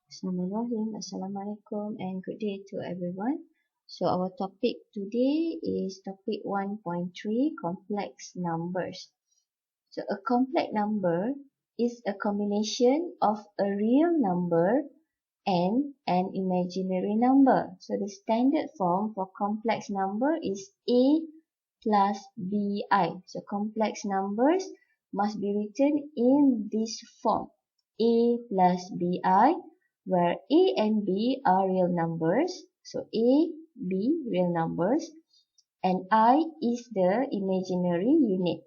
Bismillahirrahmanirrahim. Assalamualaikum and good day to everyone. So our topic today is topic 1.3, complex numbers. So a complex number is a combination of a real number and an imaginary number. So the standard form for complex number is A plus BI. So complex numbers must be written in this form, A plus BI, where A and B are real numbers. So A, B, real numbers, and I is the imaginary unit.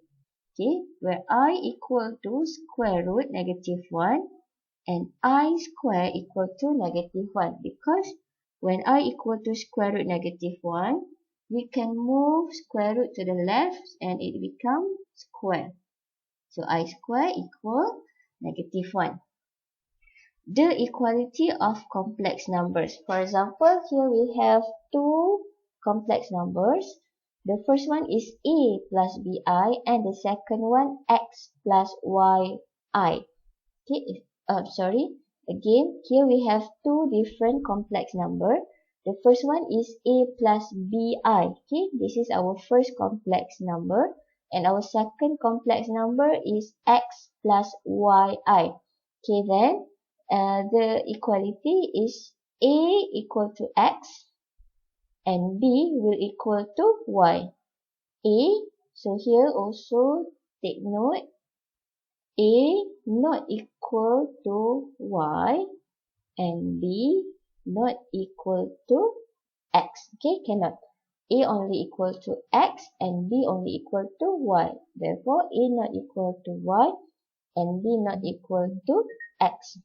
Okay, where I equal to square root -1 and I square equal to -1, because when I equal to square root -1, we can move square root to the left and it becomes square. So I square equal -1. The equality of complex numbers. For example, here we have two complex numbers. The first one is A plus BI and the second one X plus YI. Okay, Again, here we have two different complex number. The first one is A plus BI. Okay, this is our first complex number. And our second complex number is X plus YI. Okay, then the equality is A equal to X and B will equal to Y. A, so here also take note, A not equal to Y and B not equal to X. Okay, cannot. A only equal to X and B only equal to Y. Therefore, A not equal to Y and B not equal to X.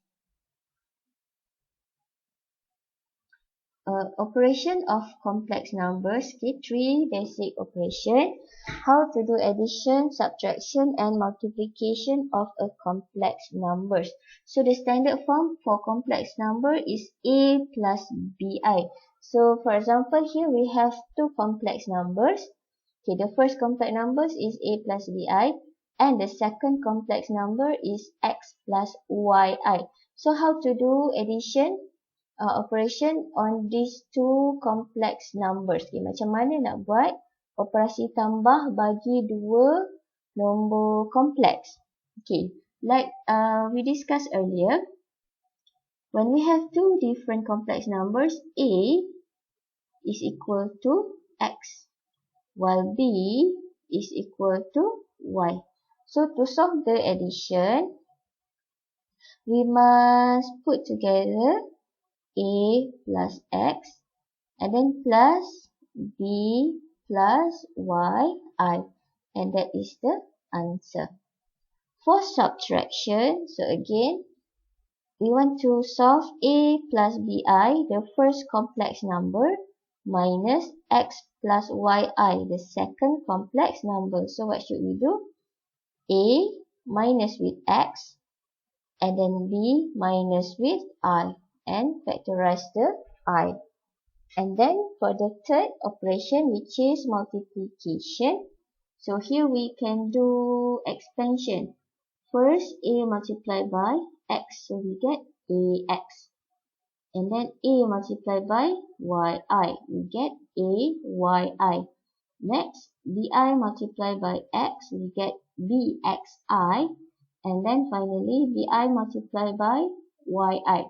Operation of complex numbers. Okay, three basic operation. How to do addition, subtraction and multiplication of a complex numbers. So the standard form for complex number is A plus BI. So for example, here we have two complex numbers. Okay, the first complex numbers is A plus BI and the second complex number is X plus YI. So how to do addition? Operation on these two complex numbers. Okay, macam mana nak buat operasi tambah bagi dua nombor kompleks? Okay, like we discussed earlier, when we have two different complex numbers, A is equal to X, while B is equal to Y. So to solve the addition, we must put together A plus X and then plus B plus YI, and that is the answer. For subtraction, so again, we want to solve A plus BI, the first complex number, minus X plus YI, the second complex number. So what should we do? A minus with X and then B minus with I, and factorize the I. And then for the third operation, which is multiplication, so here we can do expansion. First, A multiplied by X, so we get AX. And then A multiplied by YI, we get AYI. Next, BI multiplied by X, we get BXI. And then finally, BI multiplied by YI,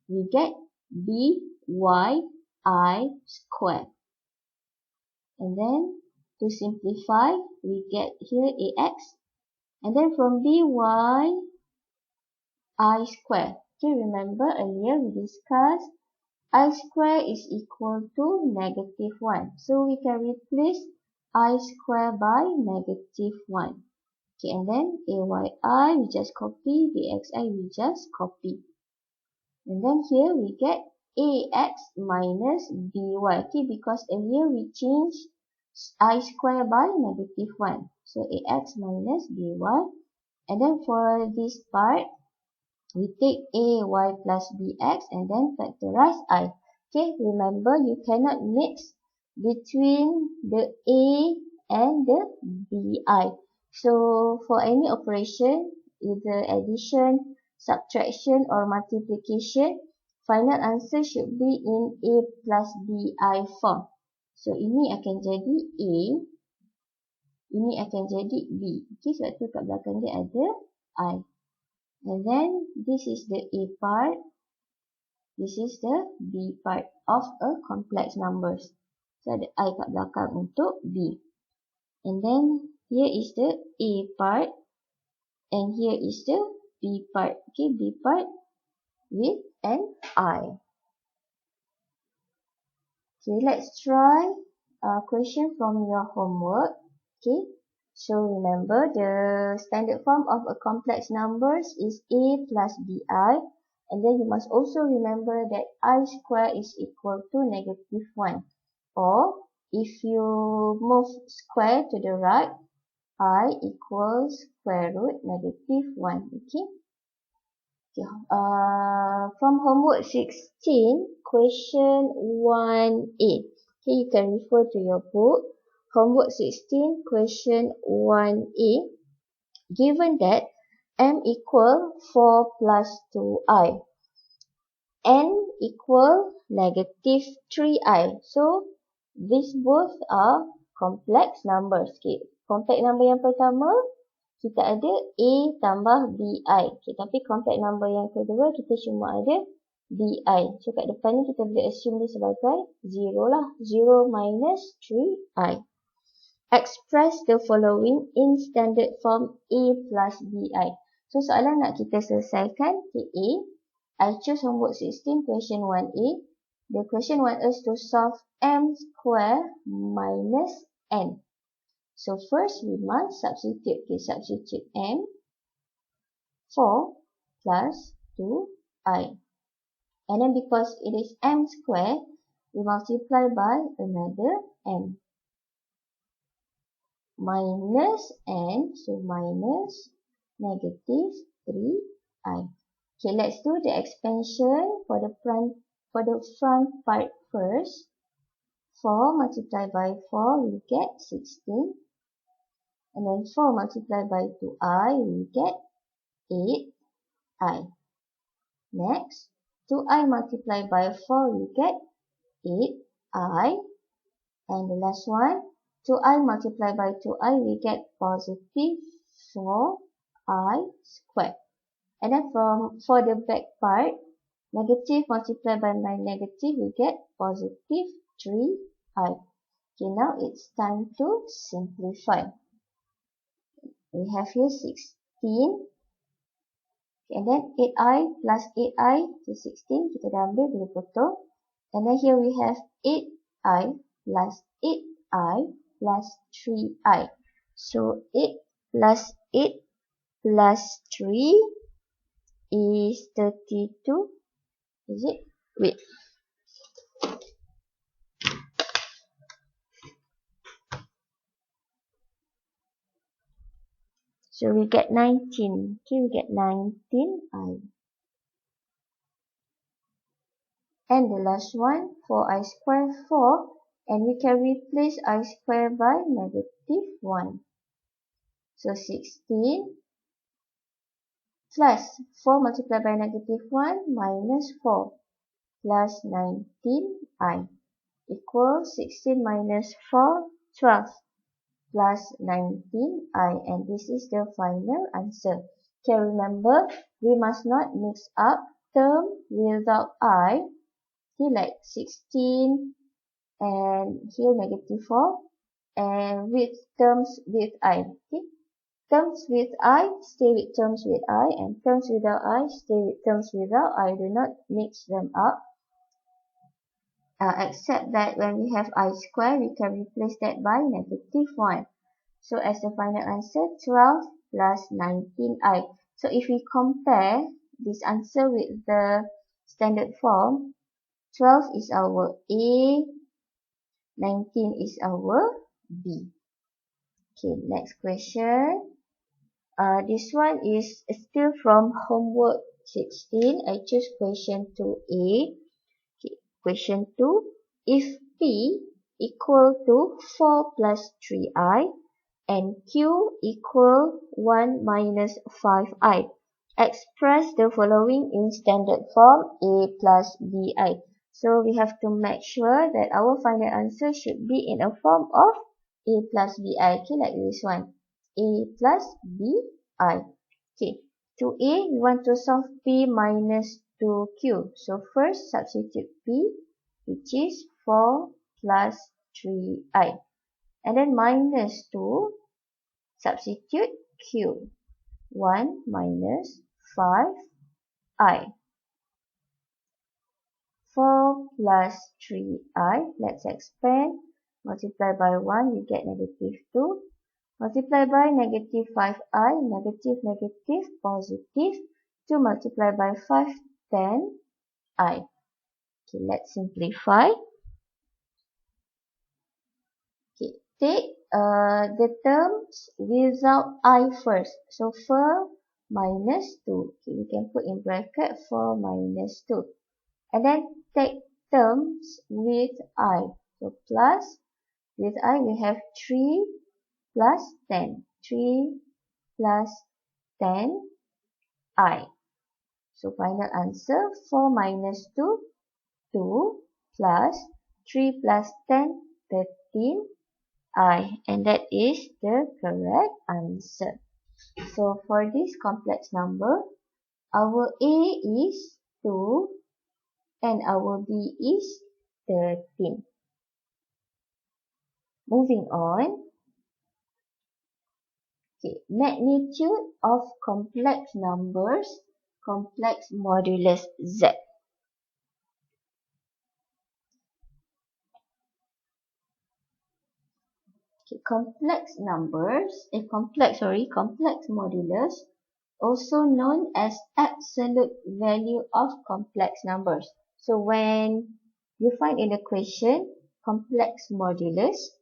we get BYI squared. And then to simplify, we get here AX. And then from BYI squared. Okay, remember earlier we discussed I squared is equal to -1. So we can replace I squared by -1. Okay, and then AYI we just copy, BXI we just copy. And then here we get AX minus BY. Okay, because earlier we changed I square by -1. So AX minus BY. And then for this part, we take AY plus BX and then factorize I. Okay, remember you cannot mix between the A and the BI. So for any operation, either addition, subtraction or multiplication, final answer should be in A plus BI form. So ini akan jadi A, ini akan jadi B. Okay, sebab tu kat belakang dia ada I. And then this is the A part, this is the B part of a complex numbers. So ada I kat belakang untuk B. And then here is the A part and here is the B part. Okay, B part with an I. Okay, let's try a question from your homework. Okay, so remember the standard form of a complex numbers is A plus BI, and then you must also remember that I square is equal to -1, or if you move square to the right, I equals square root -1. Okay. From homework 16, question 1A. Okay, you can refer to your book. Homework 16, question 1A. Given that m equal 4 plus 2i, n equal -3i. So, these both are complex numbers. Okay, complex number yang pertama, kita ada A tambah BI. Okay, tapi complex number yang kedua, kita cuma ada BI. So, kat depan ni kita boleh assume dia sebagai 0 lah. 0 minus 3i. Express the following in standard form A plus BI. So, soalan nak kita selesaikan. Okay, A. I choose homework 16, question 1A. The question wants us to solve m square minus n. So first we must substitute. Okay, substitute m, 4 plus 2i. And then because it is m square, we multiply by another m. Minus n, so minus -3i. Okay, let's do the expansion for the front part first. 4 multiplied by 4, we get 16. And then 4 multiplied by 2i, we get 8i. Next, 2i multiplied by 4, we get 8i. And the last one, 2i multiplied by 2i, we get positive 4i squared. And then for the back part, negative multiplied by negative, we get positive 3i. Okay, now it's time to simplify. We have here 16. And then 8i plus 8i to 16. Kita dah ambil, boleh potong. And then here we have 8i plus 8i plus 3i. So 8 plus 8 plus 3 is 32. Is it? Wait. So we get 19. Okay, we get 19i. And the last one, 4i squared, 4. And we can replace I squared by -1. So 16 plus 4 multiplied by -1 minus 4 plus 19i equals 16 minus 4, 12. Plus 19i, and this is the final answer. Okay, remember, we must not mix up term without I. Okay, like 16 and here -4, and with terms with I. Okay, terms with I, stay with terms with I, and terms without I, stay with terms without I. Do not mix them up. Except that when we have I square, we can replace that by -1. So as the final answer, 12 plus 19i. So if we compare this answer with the standard form, 12 is our A, 19 is our B. Okay, next question. This one is still from homework 16. I choose question 2A. Question 2, if P equal to 4 plus 3i and Q equal 1 minus 5i, Express the following in standard form a plus bi. So we have to make sure that our final answer should be in a form of a plus bi. Okay, like this one. A plus bi. Okay, to a, we want to solve p minus 2q. So first substitute p, which is 4 plus 3i. And then minus 2, substitute q. 1 minus 5i. 4 plus 3i. Let's expand. Multiply by 1, you get negative 2. Multiply by negative 5i, negative, negative, positive. 2 multiply by 5, 10i. Okay, let's simplify. Okay, take the terms without I first. So 4 minus 2. Okay, we can put in bracket 4 minus 2. And then take terms with I. So plus, with I we have 3 plus 10. 3 plus 10i. So final answer 4 minus 2, 2 plus 3 plus 10, 13i. And that is the correct answer. So for this complex number, our A is 2 and our B is 13. Moving on. Okay, magnitude of complex numbers, complex modulus Z. Okay, complex modulus, also known as absolute value of complex numbers. So when you find in the question complex modulus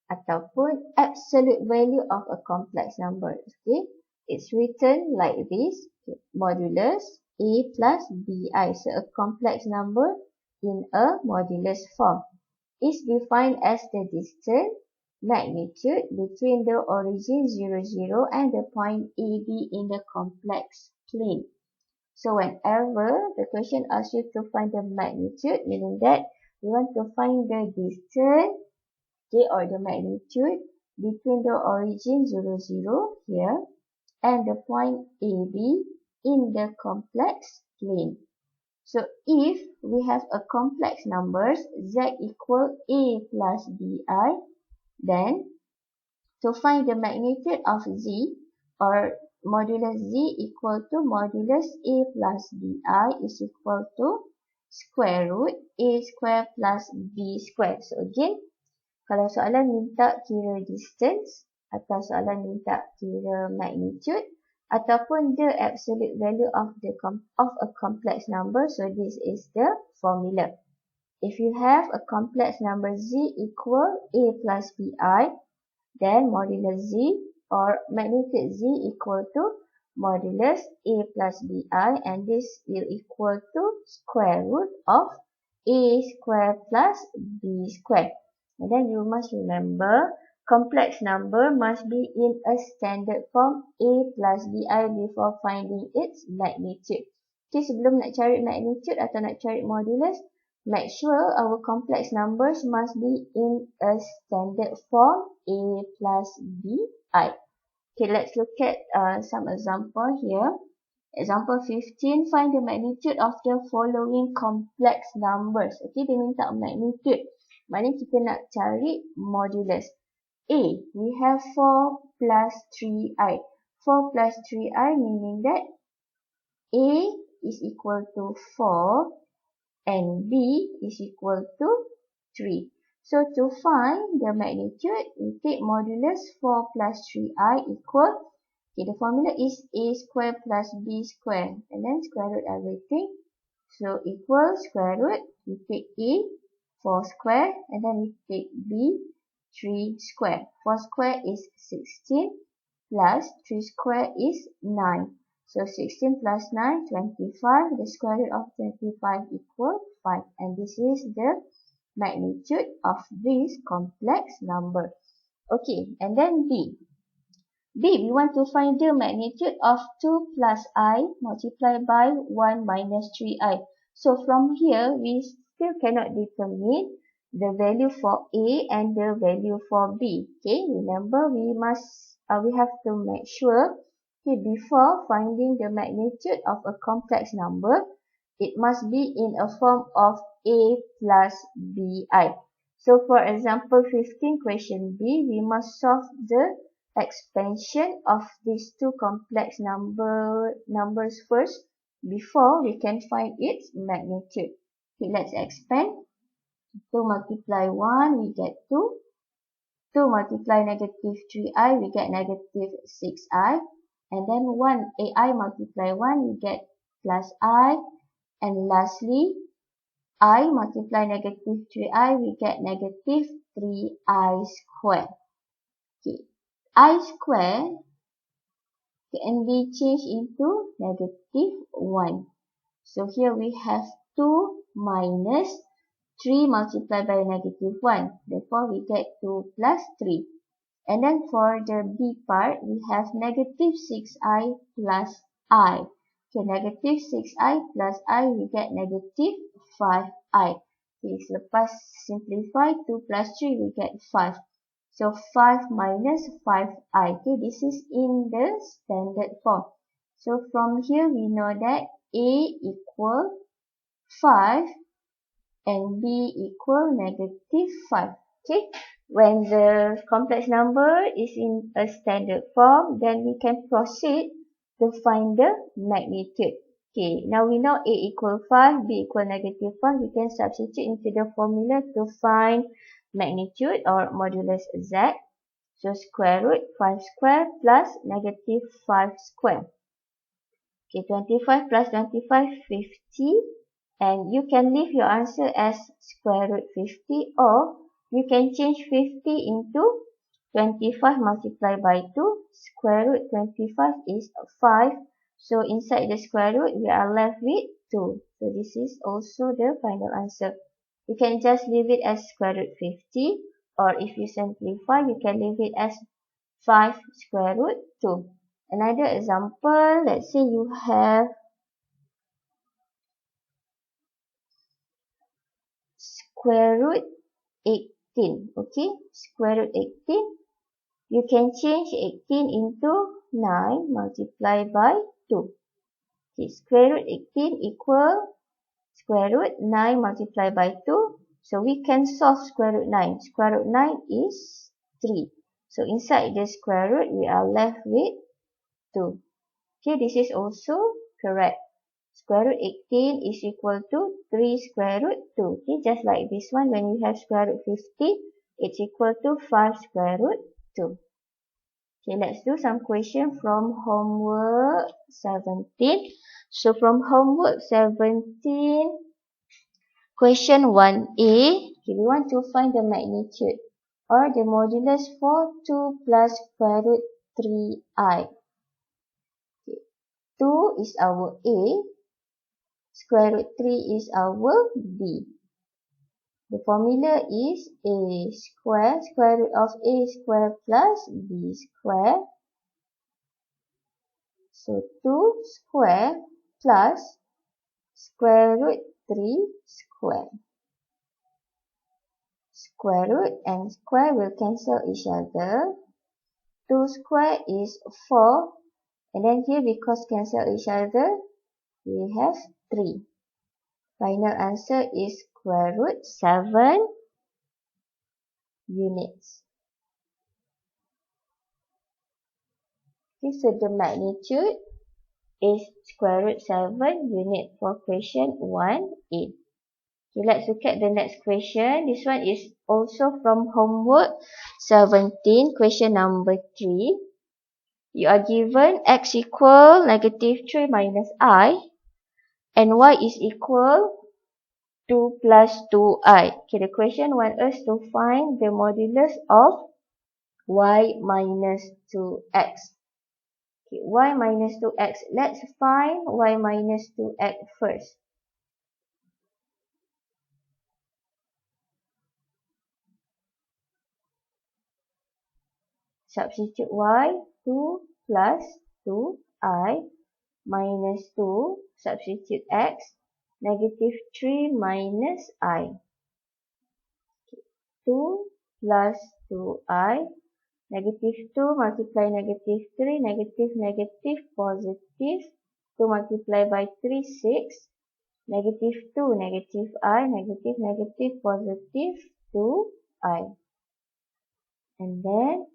ataupun absolute value of a complex number, okay, it's written like this, okay, modulus a plus bi. So a complex number in a modulus form is defined as the distance magnitude between the origin 0, 0 and the point AB in the complex plane. So whenever the question asks you to find the magnitude, meaning that you want to find the distance, okay, or the magnitude between the origin 0, 0 here and the point AB in the complex plane. So if we have a complex numbers z equal a plus bi, then to find the magnitude of z or modulus z equal to modulus a plus bi is equal to square root a square plus b square. So again, kalau soalan minta kira distance atau soalan minta kira magnitude ataupun the absolute value of a complex number, so this is the formula. If you have a complex number z equal a plus bi, then modulus z or magnitude z equal to modulus a plus bi, and this will equal to square root of a square plus b square. And then you must remember, complex number must be in a standard form a plus bi before finding its magnitude. Okay, sebelum nak cari magnitude atau nak cari modulus, make sure our complex numbers must be in a standard form a plus bi. Okay, let's look at some example here. Example 15, find the magnitude of the following complex numbers. Okay, dia minta magnitude. Maknanya kita nak cari modulus. A, we have 4 plus 3i. 4 plus 3i meaning that A is equal to 4 and B is equal to 3. So to find the magnitude, we take modulus 4 plus 3i equal, okay, the formula is a square plus b square, and then square root everything. So equal square root, we take a 4 square, and then we take b 3 square. 4 square is 16 plus 3 square is 9. So 16 plus 9, 25. The square root of 25 equal 5. And this is the magnitude of this complex number. Okay, and then B. B, we want to find the magnitude of 2 plus I multiplied by 1 minus 3I. So from here, we still cannot determine the value for A and the value for B. Okay, remember we have to make sure, okay, before finding the magnitude of a complex number, it must be in a form of A plus BI. So for example 15 question B, we must solve the expansion of these two complex numbers first before we can find its magnitude. Okay, let's expand. 2 multiply 1, we get 2. 2 multiply negative 3i, we get negative 6i. And then 1 ai multiply 1, we get plus I. And lastly, I multiply negative 3i, we get negative 3i square. Okay. I square can be changed into negative 1. So here we have 2 minus 3 multiplied by negative 1. Therefore, we get 2 plus 3. And then for the B part, we have negative 6i plus I. So negative 6i plus I, we get negative 5i. Okay, so lepas simplify, 2 plus 3, we get 5. So 5 minus 5i. Okay, this is in the standard form. So from here, we know that A equal 5 and B equal negative 5. Okay, when the complex number is in a standard form, then we can proceed to find the magnitude. Okay, now we know A equal 5, B equal negative 5. We can substitute into the formula to find magnitude or modulus Z. So square root 5 square plus negative 5 square. Okay, 25 plus 25, 50. And you can leave your answer as square root 50, or you can change 50 into 25 multiplied by 2. Square root 25 is 5. So inside the square root, we are left with 2. So this is also the final answer. You can just leave it as square root 50, or if you simplify, you can leave it as 5 square root 2. Another example, let's say you have square root 18. Okay, square root 18. You can change 18 into 9 multiplied by 2. Okay, square root 18 equal square root 9 multiplied by 2. So we can solve square root 9. Square root 9 is 3. So inside the square root, we are left with 2. Okay, this is also correct. Square root 18 is equal to 3 square root 2. Okay, just like this one, when you have square root 50, it's equal to 5 square root 2. Okay, let's do some question from homework 17. So from homework 17, question 1a, okay, we want to find the magnitude or the modulus for 2 plus square root 3i. Okay, 2 is our A. Square root 3 is our B. The formula is A square, square root of A square plus B square. So 2 square plus square root 3 square. Square root and square will cancel each other. 2 square is 4. And then here, because cancel each other, we have 3. Final answer is square root 7 units. Okay, so the magnitude is square root 7 unit for question 1a. Okay, let's look at the next question. This one is also from homework 17, question number 3. You are given x equal negative 3 minus I and y is equal 2 plus 2i. Okay, the question wants us to find the modulus of y minus 2x. Okay, y minus 2x. Let's find y minus 2x first. Substitute y. 2 plus 2i minus 2, substitute x, negative 3 minus I. 2 plus 2i, negative 2 multiply negative 3, negative, negative, positive, 2 multiply by 3, 6, negative 2, negative I, negative, negative, positive, 2i. And then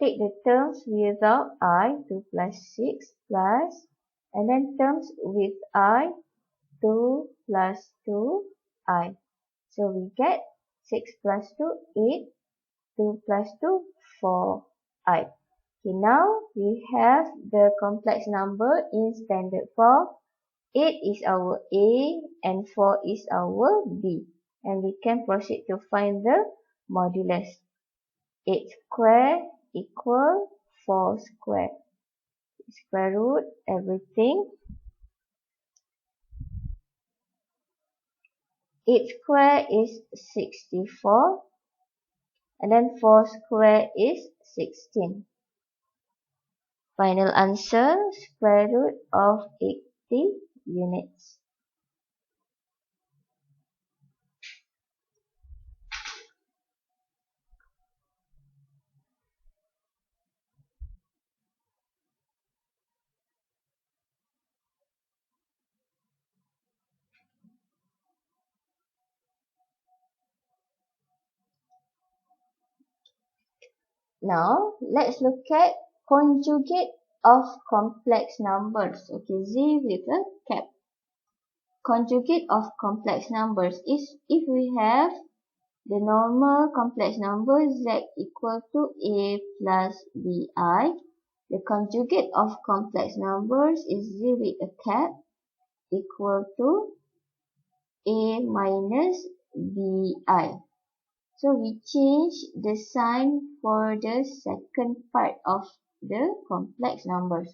take the terms without I, 2 plus 6 plus, and then terms with I, 2 plus 2i. So we get 6 plus 2, 8, 2 plus 2, 4i. Okay, now we have the complex number in standard form. 8 is our A and 4 is our B. And we can proceed to find the modulus. 8 square equal 4 square. Square root everything. 8 square is 64. And then 4 square is 16. Final answer, square root of 80 units. Now, let's look at conjugate of complex numbers. Okay, Z with a cap. Conjugate of complex numbers is if we have the normal complex number Z equal to A plus BI. The conjugate of complex numbers is Z with a cap equal to A minus BI. So we change the sign for the second part of the complex numbers.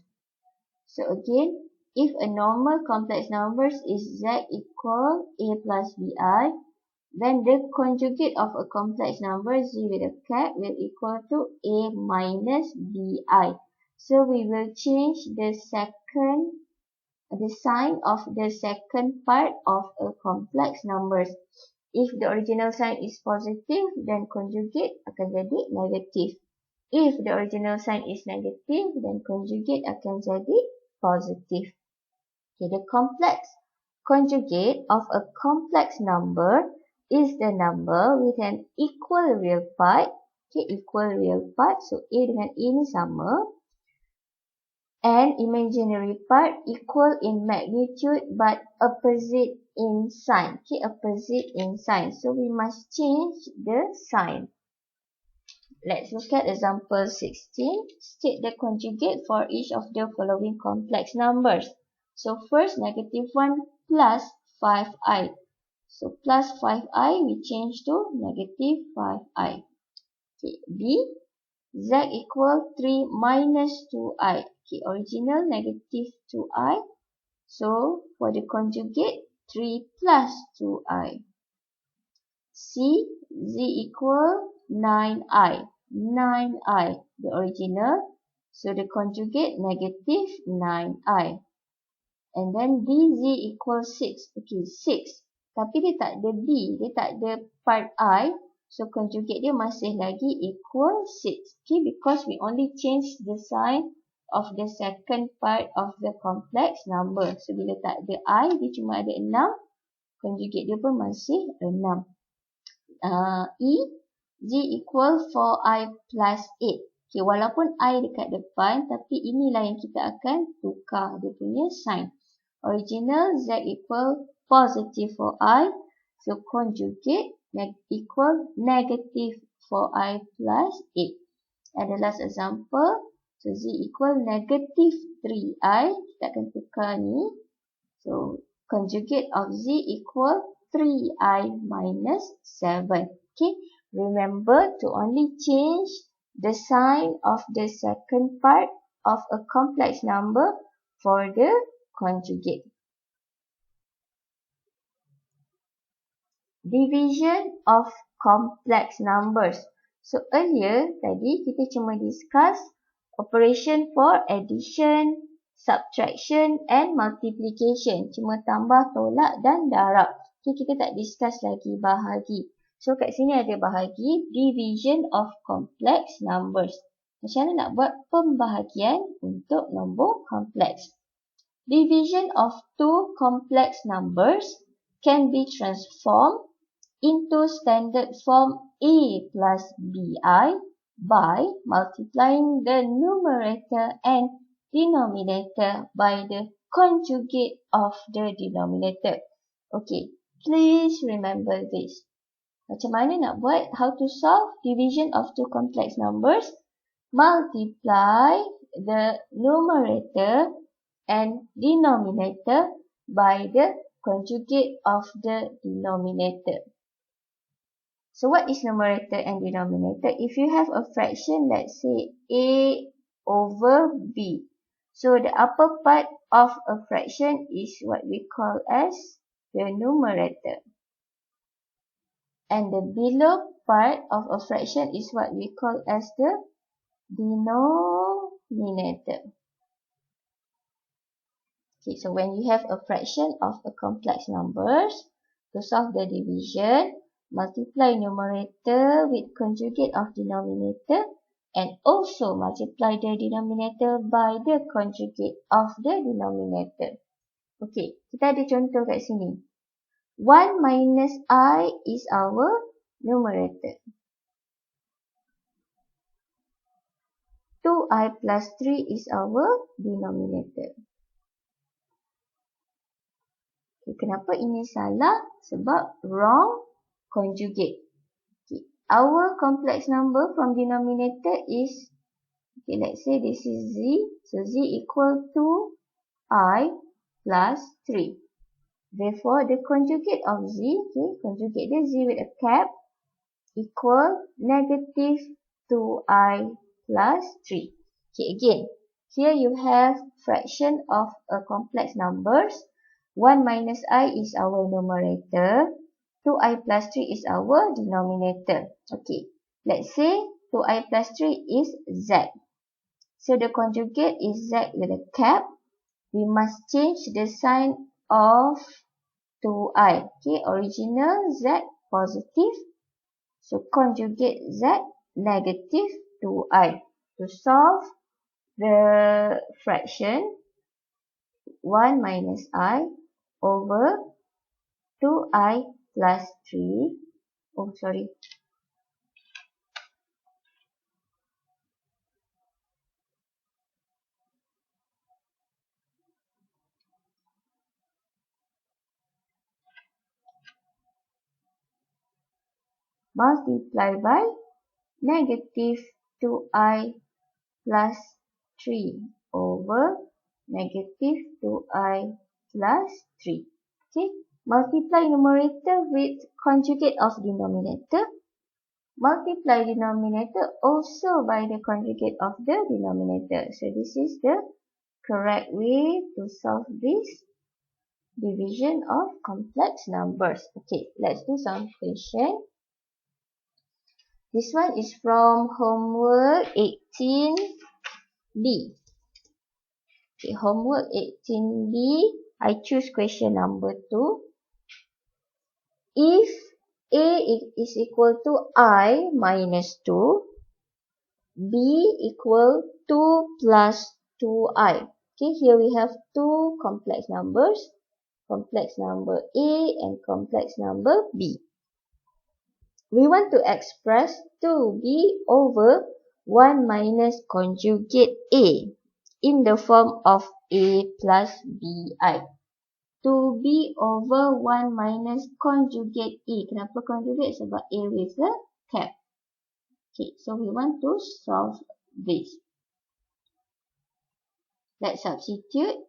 So again, if a normal complex numbers is Z equal A plus BI, then the conjugate of a complex number Z with a cap will equal to A minus BI. So we will change the sign of the second part of a complex numbers. If the original sign is positive, then conjugate akan jadi negative. If the original sign is negative, then conjugate akan jadi positive. Okay, the complex conjugate of a complex number is the number with an equal real part. Okay, equal real part. So A dengan A ni sama. And imaginary part equal in magnitude but opposite in sign. Okay, opposite in sign. So we must change the sign. Let's look at example 16. State the conjugate for each of the following complex numbers. So first, negative 1 plus 5i. So plus 5i we change to negative 5i. Okay, B, Z equal 3 minus 2i. Okay, original negative 2i. So for the conjugate, 3 plus 2i. C, Z equal 9i. 9i, the original. So the conjugate, negative 9i. And then D, Z equal 6. Okay, 6. Tapi dia tak ada B. Dia tak ada part I. So conjugate dia masih lagi equal 6. Okay, because we only change the sign of the second part of the complex number. So bila tak ada I, dia cuma ada 6. Conjugate dia pun masih 6. E, Z equal 4i plus 8. Okay, walaupun I dekat depan, tapi inilah yang kita akan tukar dia punya sign. Original Z equal positive 4i. So conjugate equal negative 4i plus 8. And the last example, so Z equal negative 3i. Kita akan tukar ni. So conjugate of Z equal 3i minus 7. Okay, remember to only change the sign of the second part of a complex number for the conjugate. Division of complex numbers. So earlier tadi kita cuma discuss operation for addition, subtraction and multiplication. Cuma tambah, tolak dan darab. Okay, kita tak discuss lagi bahagi. So kat sini ada bahagi division of complex numbers. Macam mana nak buat pembahagian untuk nombor kompleks? Division of two complex numbers can be transformed into standard form a plus bi by multiplying the numerator and denominator by the conjugate of the denominator. Okay, please remember this. Macam mana nak buat? How to solve division of two complex numbers? Multiply the numerator and denominator by the conjugate of the denominator. So what is numerator and denominator? If you have a fraction, let's say a over b. So the upper part of a fraction is what we call as the numerator. And the below part of a fraction is what we call as the denominator. Okay, so when you have a fraction of a complex numbers, to solve the division, multiply numerator with conjugate of denominator and also multiply the denominator by the conjugate of the denominator. Okay, kita ada contoh kat sini. 1 minus I is our numerator. 2i plus 3 is our denominator. Okay, kenapa ini salah? Sebab wrong conjugate. Okay, our complex number from denominator is, okay, let's say this is z. So z equal to I plus 3. Therefore, the conjugate of z, okay, conjugate the z with a cap, equal negative 2i plus 3. Okay, again, here you have fraction of a complex numbers. 1 minus I is our numerator. 2i plus 3 is our denominator. Okay, let's say 2i plus 3 is z. So the conjugate is z with a cap. We must change the sign of 2i. Okay, original z positive. So conjugate z negative 2i. To solve the fraction 1 minus I over 2i plus 3. Oh, sorry. Multiply by negative 2i plus 3 over negative 2i plus 3. Okay, multiply numerator with conjugate of denominator. Multiply denominator also by the conjugate of the denominator. So this is the correct way to solve this division of complex numbers. Okay, let's do some question. This one is from homework 18B. Okay, homework 18B. I choose question number 2. If A is equal to I minus 2, B equal 2 plus 2I. Okay, here we have two complex numbers. Complex number A and complex number B. We want to express 2b over 1 minus conjugate A in the form of A plus bi. 2b over 1 minus conjugate A. Kenapa conjugate? Sebab A with a cap. Okay, so we want to solve this. Let's substitute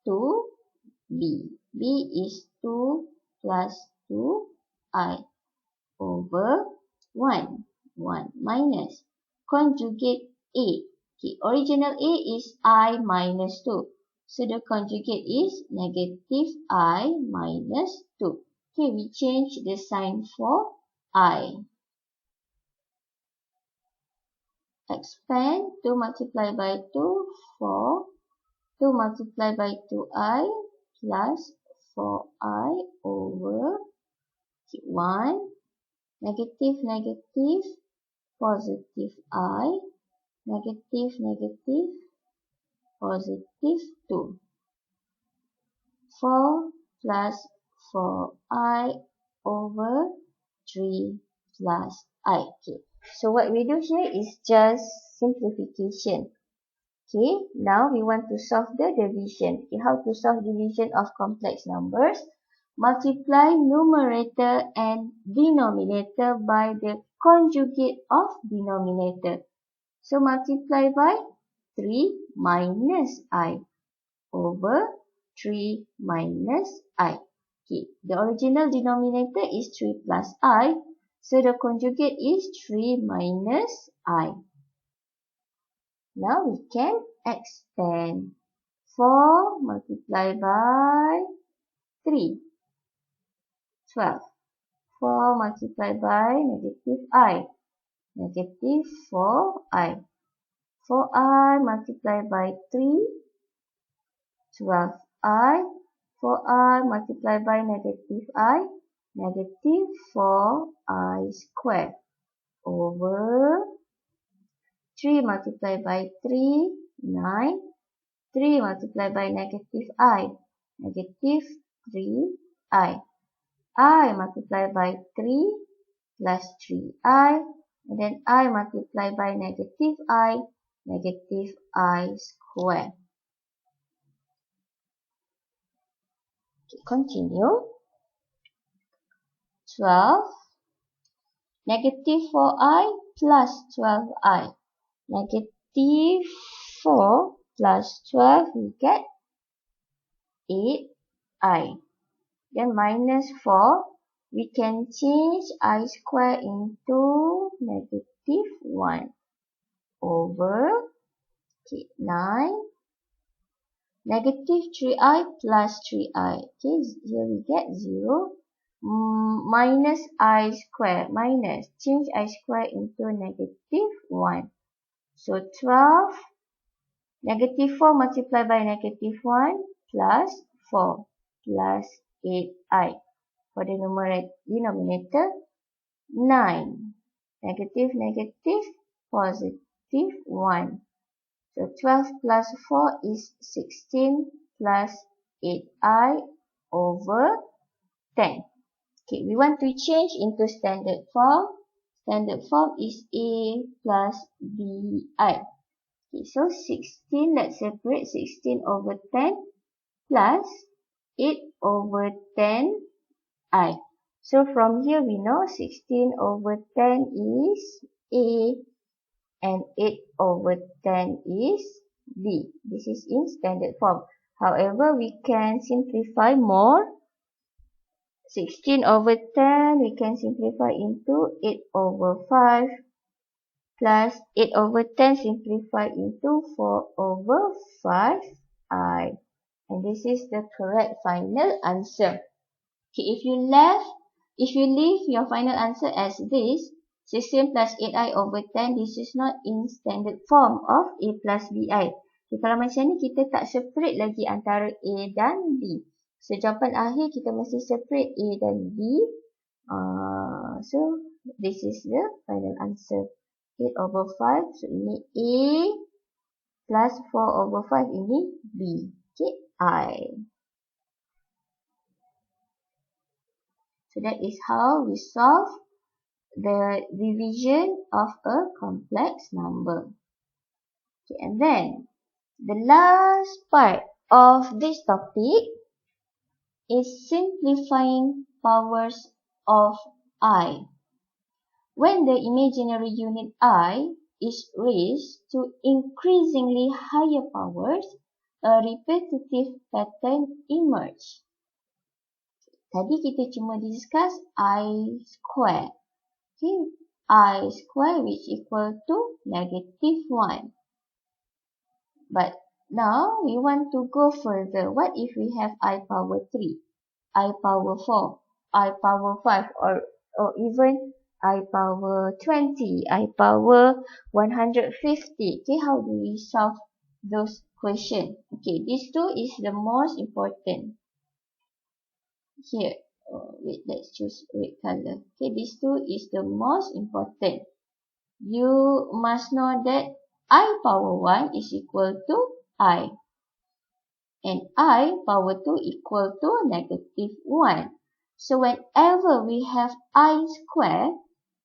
2b. B is 2 plus 2i. Over 1 minus conjugate A. Okay, original A is I minus 2. So the conjugate is negative I minus 2. Okay, we change the sign for I. expand 2 multiplied by 2, 4. 2 multiplied by 2i plus 4i over 1. Negative, negative, positive I. Negative, negative, positive 2. 4 plus 4i over 3 plus I. Okay. So what we do here is just simplification. Okay. Now we want to solve the division. Okay. How to solve division of complex numbers? Multiply numerator and denominator by the conjugate of denominator. So multiply by 3 minus I over 3 minus I. Okay. The original denominator is 3 plus I. So the conjugate is 3 minus I. Now we can expand. 4 multiplied by 3. 12. 4 multiplied by negative I. Negative 4i. 4i multiplied by 3. 12i. 4i multiplied by negative I. Negative 4i squared. Over 3 multiplied by 3. 9. 3 multiplied by negative I. Negative 3i. I multiplied by 3 plus 3i. And then I multiplied by negative I. Negative I squared. Okay, continue. 12. Negative 4i plus 12i. Negative 4 plus 12, we get 8i. Then minus 4, we can change I square into negative 1 over 9. Negative 3i plus 3i. Okay, here we get 0. Minus I square. Minus. Change I square into negative 1. So 12. Negative 4 multiplied by negative 1 plus 4 plus 8i. For the denominator, 9. Negative, negative, positive 1. So 12 plus 4 is 16 plus 8i over 10. Okay, we want to change into standard form. Standard form is a plus bi. Okay, so 16, let's separate 16 over 10 plus 8 over 10i. So from here we know 16 over 10 is a and 8 over 10 is b. This is in standard form. However, we can simplify more. 16 over 10 we can simplify into 8 over 5 plus 8 over 10 simplify into 4 over 5i. And this is the correct final answer. Okay, if you leave your final answer as this, 16 plus 8i over 10, this is not in standard form of a plus bi. Okay, kalau macam ni kita tak separate lagi antara a dan b. So jawapan akhir kita mesti separate a dan b. So this is the final answer. 8 over 5, so ini a plus 4 over 5, ini b. Okay, I. So that is how we solve the division of a complex number. Okay, and then the last part of this topic is simplifying powers of I. When the imaginary unit I is raised to increasingly higher powers, a repetitive pattern emerges. Tadi kita cuma discuss I square. Okay, I square which equal to negative 1. But now we want to go further. What if we have I power 3, I power 4, I power 5 or even I power 20, I power 150. Okay, how do we solve those questions? Okay, these two is the most important. Here, wait, let's choose red color. Okay, these two is the most important. You must know that I power 1 is equal to I. And I power 2 equal to negative 1. So whenever we have I square,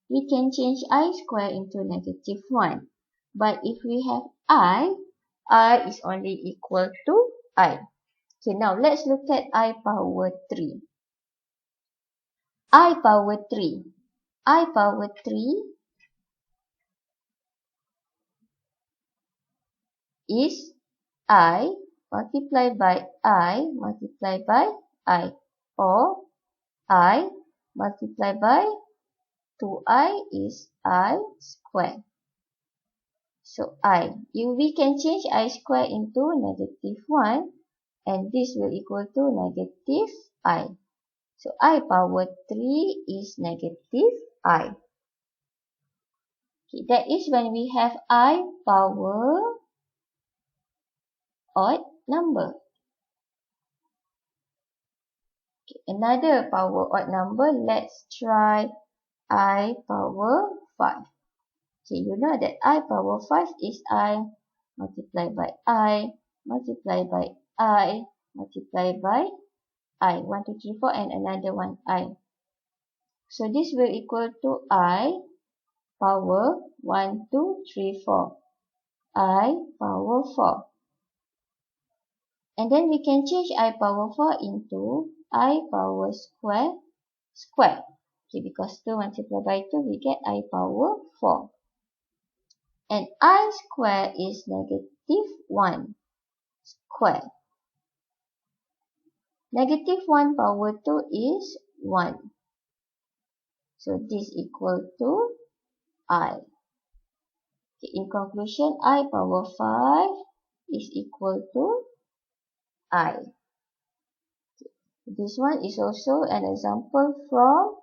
we can change I square into negative 1. But if we have I is only equal to I. Okay, now let's look at I power 3. I power 3. I power 3 is I multiplied by I multiplied by I, or I multiplied by 2I is I square. So we can change I square into negative 1, and this will equal to negative I. So I power 3 is negative I. Okay, that is when we have I power odd number. Okay, another power odd number, let's try I power 5. Okay, you know that I power 5 is I multiplied by I multiplied by I multiplied by I. 1, 2, 3, 4 and another one I. So this will equal to I power 1, 2, 3, 4. I power 4. And then we can change I power 4 into I power square. Okay, because 2 multiplied by 2, we get I power 4. And I square is negative 1 square. Negative 1 power 2 is 1. So this equal to I. Okay, in conclusion, I power 5 is equal to I. This one is also an example from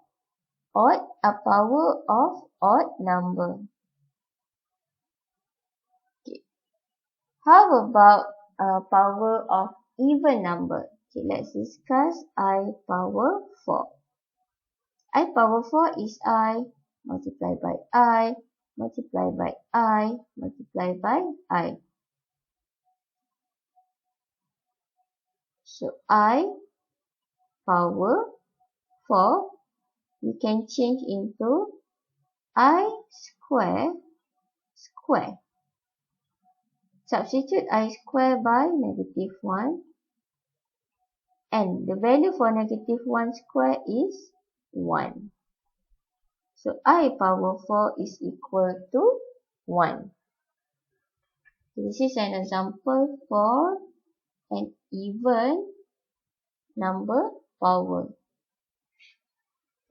a power of odd number. Okay. How about a power of even number? Okay, let's discuss I power 4. I power 4 is I multiplied by I multiplied by I multiplied by I. So I power 4 we can change into I square square. Substitute I square by negative 1, and the value for negative 1 square is 1. So I power 4 is equal to 1. This is an example for an even number power.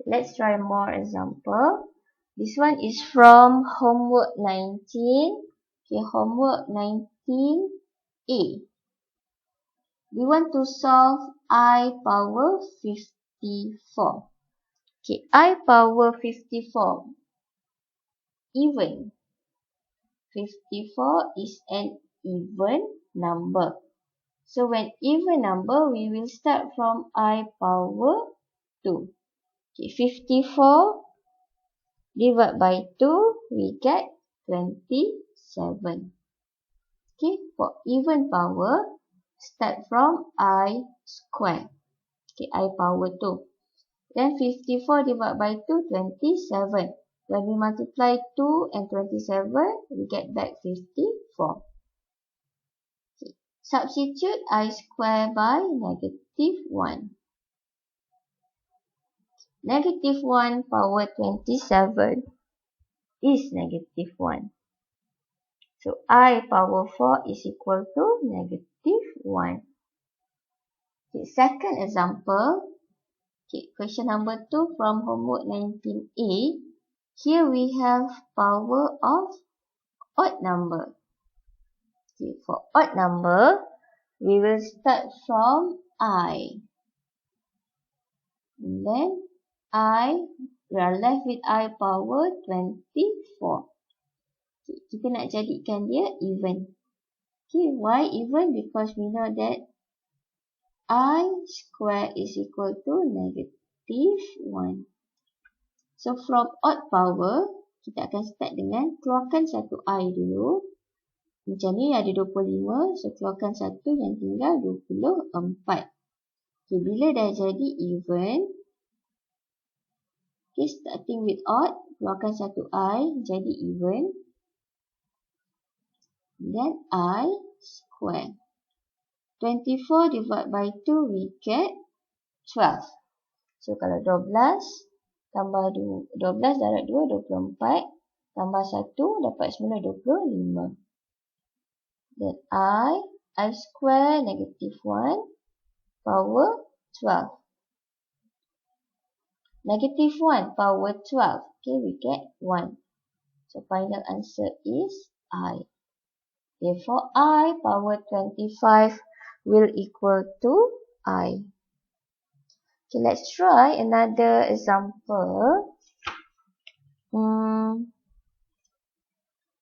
Let's try more example. This one is from homework 19. Okay, homework 19A. We want to solve I power 54. Okay, I power 54. Even. 54 is an even number. So when even number, we will start from I power 2. Okay, 54 divided by 2, we get 27. Okay, for even power, start from I square. Okay, I power 2. Then 54 divided by 2, 27. When we multiply 2 and 27, we get back 54. Okay. Substitute I square by negative 1. Negative 1 power 27 is negative 1. So I power 4 is equal to negative 1. Okay, second example. Okay, question number 2 from homework 19A. Here we have power of odd number. Okay, for odd number, we will start from I. And then I We are left with I power 24. Okay, kita nak jadikan dia even. Okay, why even? Because we know that I square is equal to negative 1. So from odd power, kita akan start dengan keluarkan satu I dulu. Macam ni ada 25, so keluarkan satu yang tinggal 24. Okay, bila dah jadi even, okay, starting with odd, keluarkan satu I, jadi even. Then I square. 24 divided by 2, we get 12. So kalau 12 tambah 12 darab 2, 24. Tambah 1, dapat semula 25. Then I square negative 1 power 12. Negative 1 power 12. Okay, we get 1. So final answer is I. Therefore, I power 25 will equal to I. Okay, let's try another example.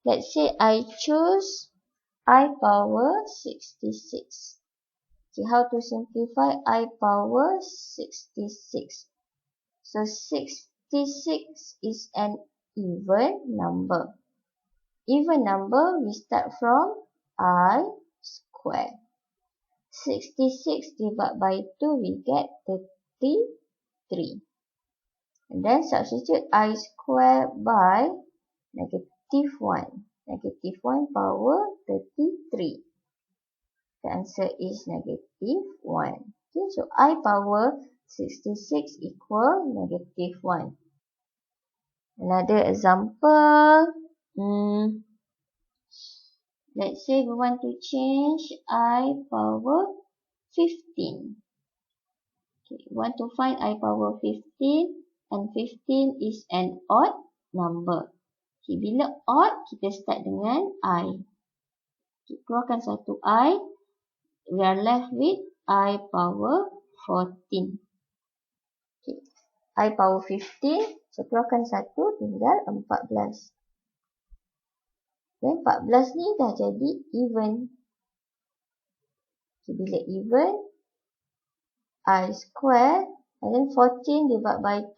Let's say I choose I power 66. Okay, how to simplify I power 66? So 66 is an even number. Even number, we start from I square. 66 divided by 2, we get 33. And then substitute I square by negative 1. Negative 1 power 33. The answer is negative 1. Okay, so I power 66 equal negative 1. Another example. Let's say we want to change I power 15. Okay, we want to find I power 15 and 15 is an odd number. Okay, bila odd, kita start dengan I. Okay, keluarkan satu I. We are left with I power 14. Okay, I power 15. So, keluarkan satu, tinggal 14. Dan 14 ni dah jadi even. Okay, bila even, I square, and then 14 divided by 2,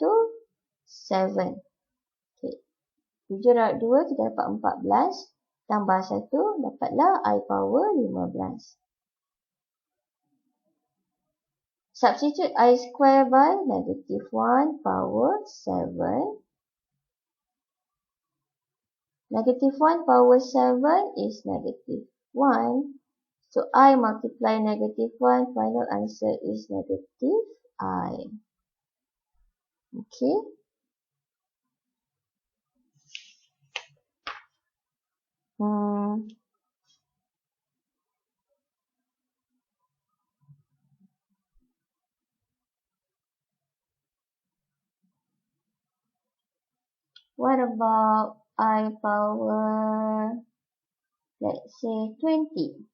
7. Okay, 7 darab 2, kita dapat 14. Tambah 1, dapatlah I power 15. Substitute I square by negative 1 power 7. Negative 1 power 7 is negative 1. So, I multiply negative 1. Final answer is negative I. Okay. What about I power, let's say, 20?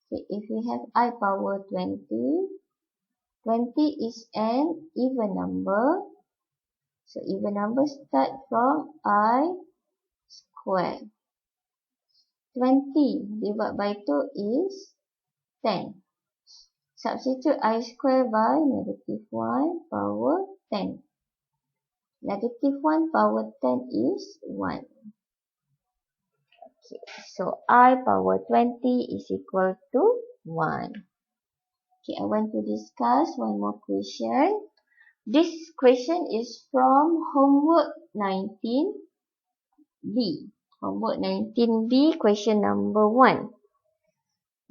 Okay, if we have I power 20, 20 is an even number. So, even number start from I square. 20 divided by 2 is 10. Substitute I square by negative 1 power 10. Negative 1 power 10 is 1. Okay, so I power 20 is equal to 1. Okay, I want to discuss one more question. This question is from homework 19B. Homework 19B, question number 1.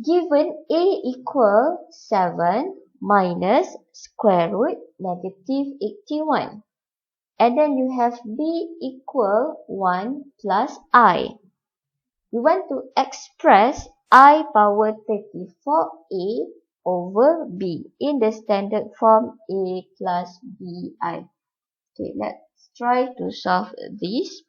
Given A equal 7 minus square root negative 81. And then you have B equal 1 plus I. We want to express I power 34A over B in the standard form A plus BI. Okay, let's try to solve this.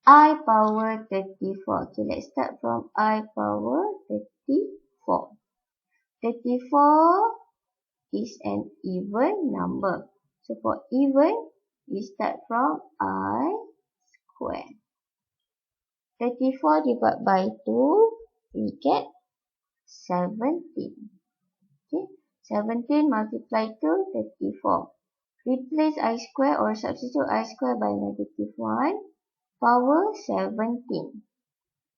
I power 34. Okay, let's start from I power 34. 34 is an even number. So for even, we start from I square. 34 divided by 2, we get 17. Okay, 17 multiplied to 34. Replace I square or substitute I square by -1, power 17.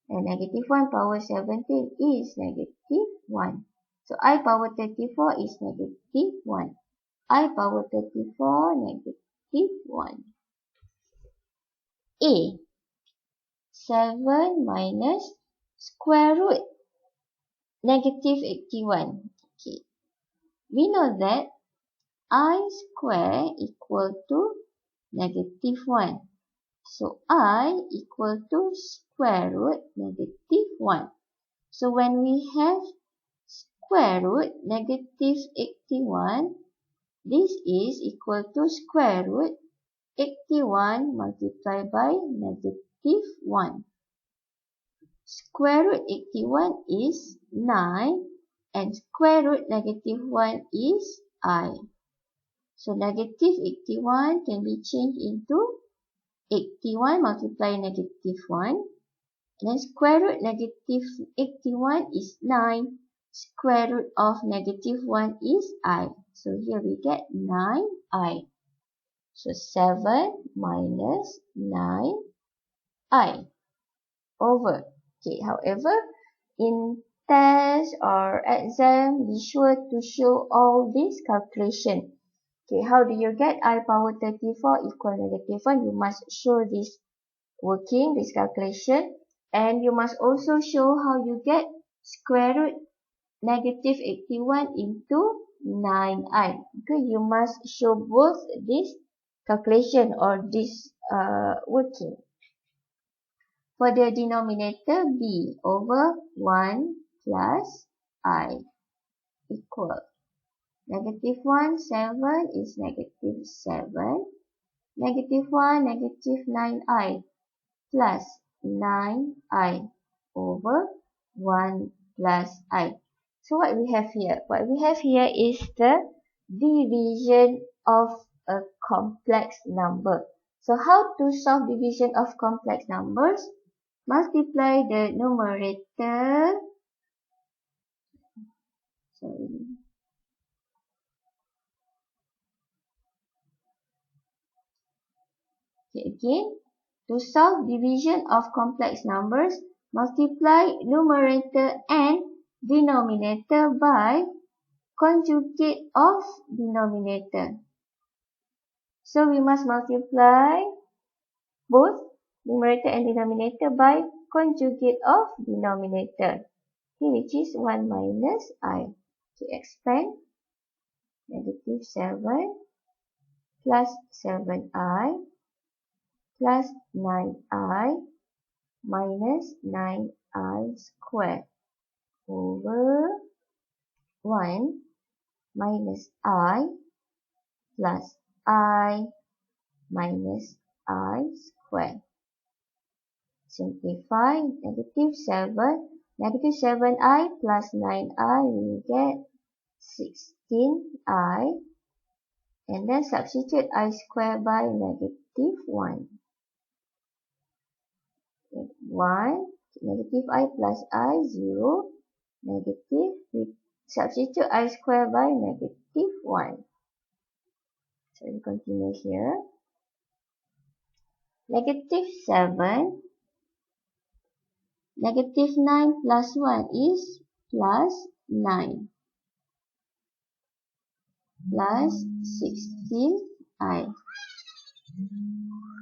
And -1 power 17 is -1. So I power 34 is -1. I power 34 -1. A. 7 minus square root -81. Okay. We know that I square equal to -1. So I equal to square root -1. So when we have square root -81, this is equal to square root 81 multiplied by -1. Square root 81 is 9 and square root -1 is I. So -81 can be changed into 81 multiplied -1. And then square root -81 is 9. Square root of -1 is I. So here we get 9I. So 7 minus 9I over. Okay, however, in test or exam, be sure to show all this calculation. Okay, how do you get I power 34 equal -1? You must show this working, this calculation. And you must also show how you get square root -81 into 9I. Okay, you must show both this calculation or this working. For the denominator, b over 1 plus I equal -1, 7 is -7, -1, -9I plus 9I over 1 plus I. So what we have here? What we have here is the division of a complex number. So how to solve division of complex numbers? Multiply the numerator. Okay, again. To solve division of complex numbers, multiply numerator and denominator by conjugate of denominator. So we must multiply both numerator and denominator by conjugate of denominator, okay, which is 1 minus I. To expand, -7 plus 7I plus 9I minus 9I squared over 1 minus I plus I minus I squared. Simplify, -7I plus 9I, we get 16I, and then substitute I squared by -1. 1, -I plus I, 0, negative, we substitute I squared by -1. So we continue here. -7, -9 plus 1 is plus 9, plus 16I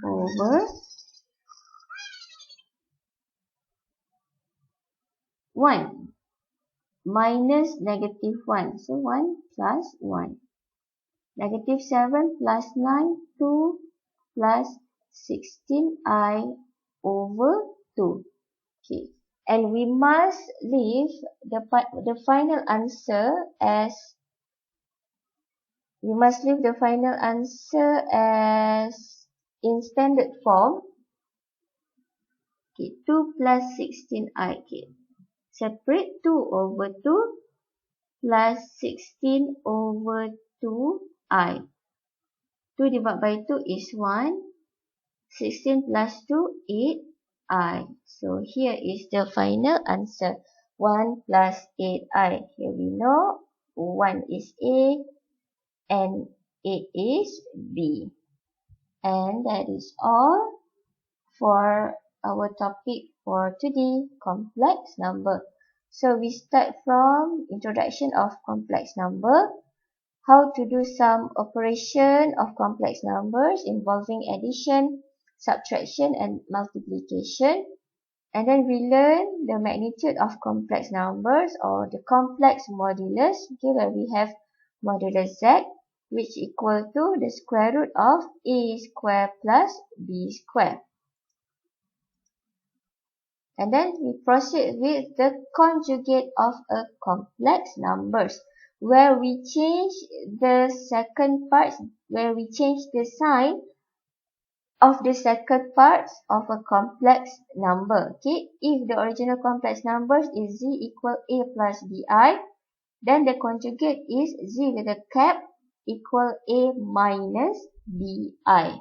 over 1 minus -1, so 1 plus 1. -7 plus 9, 2 plus 16I over 2. Okay, and we must leave the final answer as in standard form. Okay, 2 plus 16I. Okay, separate 2 over 2 plus 16 over 2i. 2 divided by 2 is 1. 16 plus 2, 8i. So here is the final answer. 1 plus 8i. Here we know 1 is A and 8 is B. And that is all for our topic for today, complex number. So we start from introduction of complex number, how to do some operation of complex numbers involving addition, subtraction and multiplication. And then we learn the magnitude of complex numbers or the complex modulus. Okay, where we have modulus z, which equal to the square root of a square plus b square. And then we proceed with the conjugate of a complex numbers, where we change the second part, where we change the sign of the second part of a complex number. Okay, if the original complex numbers is z equal a plus bi, then the conjugate is z with a cap equal a minus bi.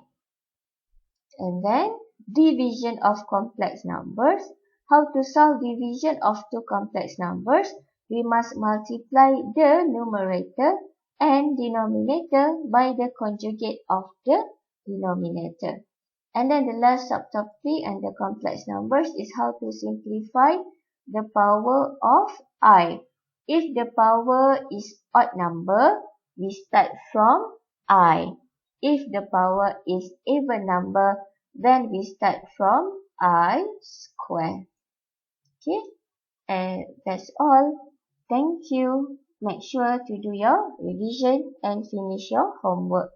And then division of complex numbers. How to solve division of two complex numbers? We must multiply the numerator and denominator by the conjugate of the denominator. And then the last subtopic and the complex numbers is how to simplify the power of I. If the power is odd number, we start from I. If the power is even number, then we start from I square. Okay, and that's all. Thank you. Make sure to do your revision and finish your homework.